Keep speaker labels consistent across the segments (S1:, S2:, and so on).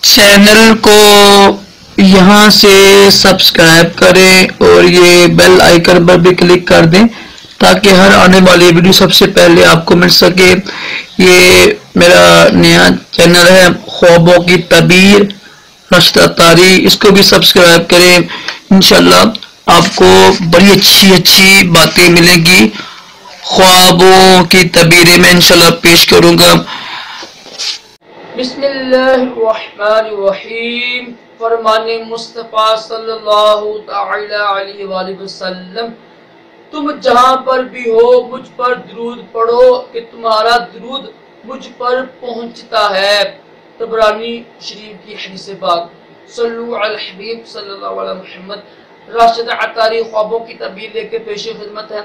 S1: Channel کو یہاں سے سبسکرائب کریں اور یہ بیل آئیکن پر بھی کلک کر دیں تاکہ ہر آنے والی ویڈیو سب سے پہلے آپ کو مل سکے۔ یہ میرا نیا چینل ہے خوابوں کی تعبیر راشد عطاری، اس کو بھی سبسکرائب کریں۔ انشاءاللہ آپ کو بڑی اچھی باتیں ملیں گی۔ خوابوں کی تعبیریں میں انشاءاللہ پیش کروں گا۔
S2: بسم اللہ الرحمن الرحیم۔ فرمان مصطفیٰ صلی اللہ تعالی علیہ وآلہ وسلم، تم جہاں پر بھی ہو مجھ پر درود پڑھو کہ تمہارا درود مجھ پر پہنچتا ہے۔ طبرانی شریف کی حدیث پاک۔ صلو علی الحبیب صلی اللہ علیہ محمد۔ راشد عطاری خوابوں کی تعبیر لے کے پیش خدمت ہے۔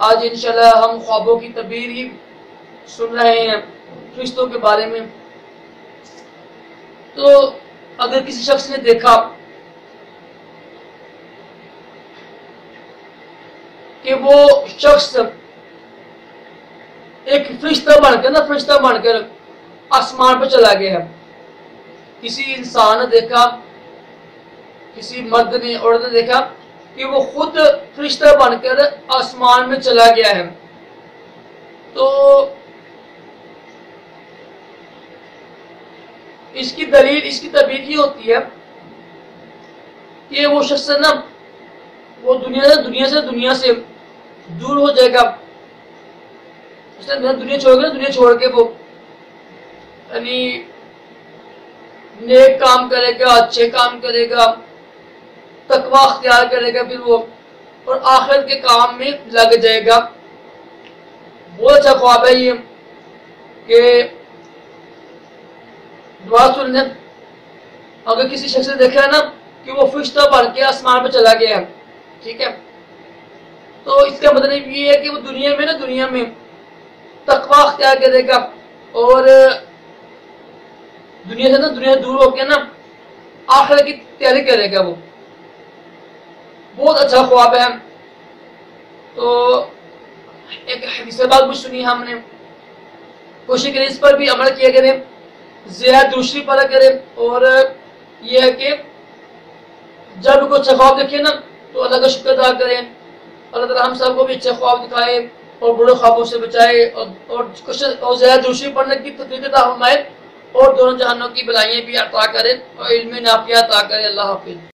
S2: آج انشاءاللہ ہم خوابوں کی تعبیر ہی سن رہے ہیں فرشتوں کے بارے میں۔ تو اگر کسی شخص نے دیکھا کہ وہ شخص ایک فرشتہ بن کر آسمان پہ چلا گیا ہے، کسی انسان نے دیکھا، کسی مرد نے عورت نے دیکھا کہ وہ خود فرشتہ بن کر آسمان میں چلا گیا ہے، تو اس کی دلیل، اس کی تعبیر یہ ہوتی ہے کہ وہ شخص نا وہ دنیا سے دور ہو جائے گا۔ دنیا چھوڑ کے وہ یعنی نیک کام کرے گا، اچھے کام کرے گا، تقوی اختیار کرے گا، پھر وہ اور آخرت کے کام میں لگ جائے گا۔ بہت اچھا خواب ہے یہ کہ دعا سن لیں۔ اگر کسی شخص نے دیکھا ہے نا کہ وہ فرشتہ بن کے آسمان پہ چلا گیا ہے، ٹھیک ہے، تو اس کا مطلب یہ ہے کہ وہ دنیا میں تقوی اختیار کرے گا اور دنیا دور ہو کے نا آخرت کی تیاری کرے گا۔ وہ بہت اچھا خواب ہے۔ تو ایک حدیث بات بھی سنی ہم نے، کوشش کریں اس پر بھی عمل کیا کریں، زیادہ دوسری پڑھا کریں، اور یہ ہے کہ جب کوئی اچھا خواب دیکھے نا تو اللہ کا شکر ادا کریں۔ اللہ تعالیٰ ہم سب کو بھی اچھے خواب دکھائے اور برے خوابوں سے بچائے، اور زیادہ دوسری پڑھنے کی توفیق عطا فرمائے، اور دونوں جہانوں کی بلائیاں بھی عطا کریں اور علم نافع عطا کریں۔ اللہ حافظ۔